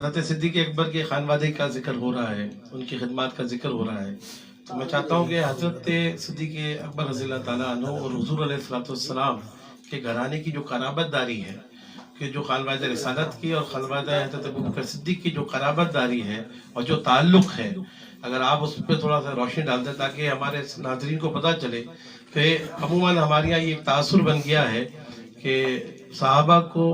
حضرت صدیق اکبر کے خانوادے کا ذکر ہو رہا ہے، ان کی خدمات کا ذکر ہو رہا ہے، تو میں چاہتا ہوں کہ حضرت صدیق اکبر رضی اللہ تعالیٰ عنہ اور حضور علیہ السلام کے گھرانے کی جو قرابت داری ہے، کہ جو خانوادہ رسالت کی اور خانوادہ حضرت ابوبکر صدیق کی جو قرابت داری ہے اور جو تعلق ہے، اگر آپ اس پہ تھوڑا سا روشنی ڈال دیں تاکہ ہمارے ناظرین کو پتہ چلے کہ عموماً ہمارے یہاں یہ ایک تاثر بن گیا ہے کہ صحابہ کو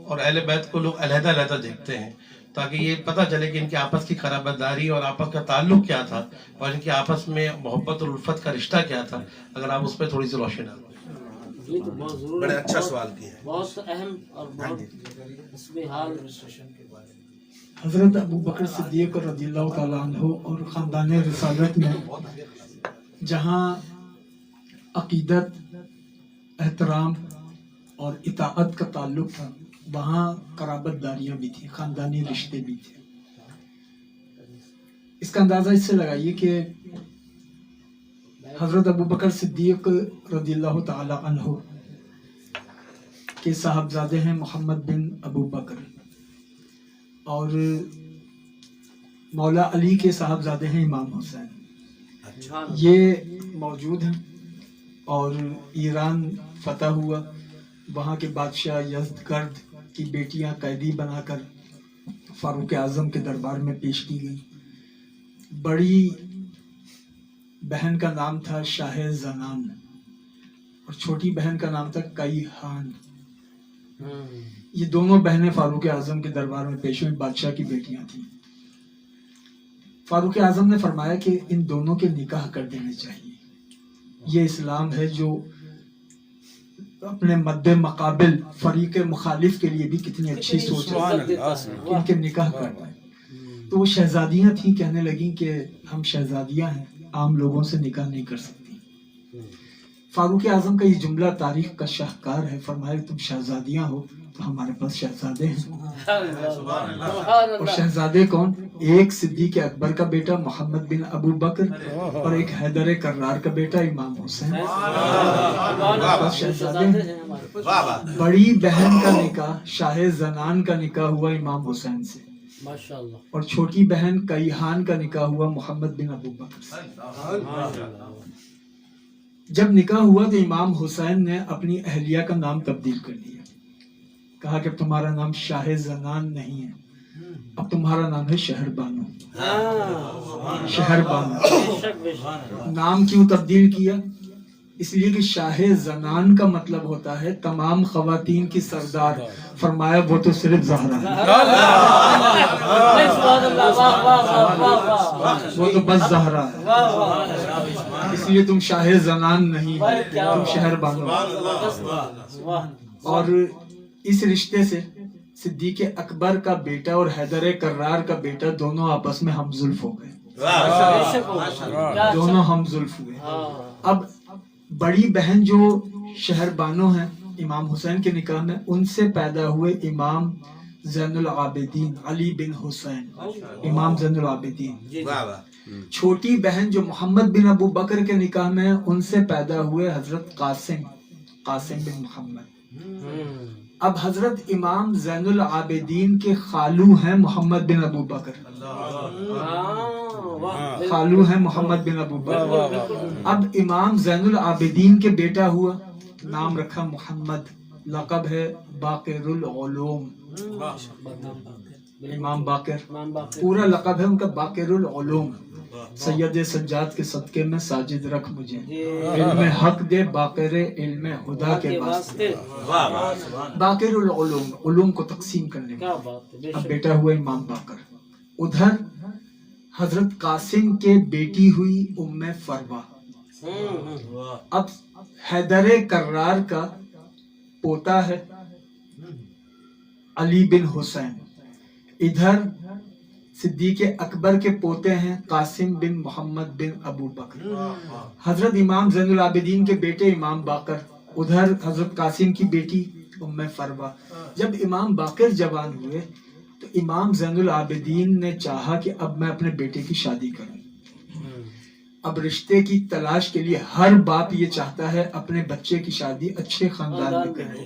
اور اہل بیت کو لوگ علیحدہ علیحدہ دیکھتے ہیں، تاکہ یہ پتہ چلے کہ ان کے آپس کی قرابت داری اور آپس کا تعلق کیا تھا اور ان کے آپس میں محبت اور الفت کا رشتہ کیا تھا۔ اگر آپ اس پہ تھوڑی سی روشنی ڈالیں۔ یہ تو بہت ضروری، بڑے اچھا سوال کیا ہے، بہت اہم اور بہت اس میں حال حضرت ابوبکر صدیق رضی اللہ تعالیٰ عنہ اور خاندان رسالت میں جہاں عقیدت، احترام اور اطاعت کا تعلق تھا، وہاں قرابت داریاں بھی تھیں، خاندانی رشتے بھی تھے۔ اس کا اندازہ اس سے لگائیے کہ حضرت ابوبکر صدیق رضی اللہ تعالی عنہ کے صاحبزادے ہیں محمد بن ابو بکر، اور مولا علی کے صاحبزادے ہیں امام حسین۔ یہ موجود ہیں اور ایران فتح ہوا، وہاں کے بادشاہ یزدگرد کی بیٹیاں قیدی بنا کر فاروق اعظم کے دربار میں پیش کی گئی۔ بڑی بہن کا نام تھا شاہ زنان اور چھوٹی بہن کا نام تھا کیحان۔ یہ دونوں بہنیں فاروق اعظم کے دربار میں پیش ہوئی، بادشاہ کی بیٹیاں تھیں۔ فاروق اعظم نے فرمایا کہ ان دونوں کے نکاح کر دینے چاہیے، یہ اسلام ہے جو اپنے مد مقابل فریق مخالف کے لیے بھی کتنی اچھی سوچ ہے کہ ان کے نکاح کر دیں۔ تو وہ شہزادیاں تھیں، کہنے لگیں کہ ہم شہزادیاں ہیں، عام لوگوں سے نکاح نہیں کر سکتی۔ فاروق اعظم کا یہ جملہ تاریخ کا شاہکار ہے، فرمایا تم شہزادیاں ہو تو ہمارے پاس شہزادے ہیں۔ اور شہزادے کون؟ ایک صدیق اکبر کا بیٹا محمد بن ابو بکر اور ایک حیدر کرار کا بیٹا امام حسین۔ شہزادے ہیں۔ بڑی بہن کا نکاح شاہ زنان کا نکاح ہوا امام حسین سے، ماشاءاللہ، اور چھوٹی بہن کیحان کا نکاح ہوا محمد بن ابو بکر سے۔ جب نکاح ہوا تو امام حسین نے اپنی اہلیہ کا نام تبدیل کر دیا، کہا کہ اب تمہارا نام شاہ زنان نہیں ہے، اب تمہارا نام ہے شہر بانو۔ شہر بانو نام کیوں تبدیل کیا؟ اس لیے کہ شاہ زنان کا مطلب ہوتا ہے تمام خواتین کی سردار، فرمایا وہ تو صرف زہرا ہے، وہ تو بس زہرا ہے، اس لیے تم شاہ زنان نہیں، تم شہر بانو۔ اور اس رشتے سے صدیق اکبر کا بیٹا اور حیدر کرار کا بیٹا دونوں آپس میں ہم زلف ہو گئے، دونوں ہم زلف ہوئے۔ اب بڑی بہن جو شہر بانو ہیں امام حسین کے نکاح میں، ان سے پیدا ہوئے امام زین العابدین علی بن حسین، امام زین العابدین۔ چھوٹی بہن جو محمد بن ابو بکر کے نکاح میں، ان سے پیدا ہوئے حضرت قاسم بن محمد۔ اب حضرت امام زین العابدین کے خالو ہیں محمد بن ابو بکر، خالو ہیں محمد بن ابو بکر۔ اب امام زین العابدین کے بیٹا ہوا، نام رکھا محمد، لقب ہے باقر العلوم، امام باقر، پورا لقب ہے ان کا باقر العلوم۔ سید سجاد کے صدقے میں ساجد رکھ مجھے، علم حق دے باقر علم خدا کے واسطے۔ باقر العلوم، علوم کو تقسیم کرنے کا۔ اب بیٹا ہوا امام باقر۔ ادھر حضرت قاسم کے بیٹی ہوئی ام فروہ۔ اب حیدر کرار کا پوتا ہے علی بن حسین، ادھر صدیق اکبر کے پوتے ہیں قاسم بن محمد بن ابو بکر۔ حضرت امام زین العابدین کے بیٹے امام باقر، ادھر حضرت قاسم کی بیٹی ام فروہ۔ جب امام باقر جوان ہوئے تو امام زین العابدین نے چاہا کہ اب میں اپنے بیٹے کی شادی کروں۔ اب رشتے کی تلاش کے لیے ہر باپ یہ چاہتا ہے اپنے بچے کی شادی اچھے خاندان میں کرے،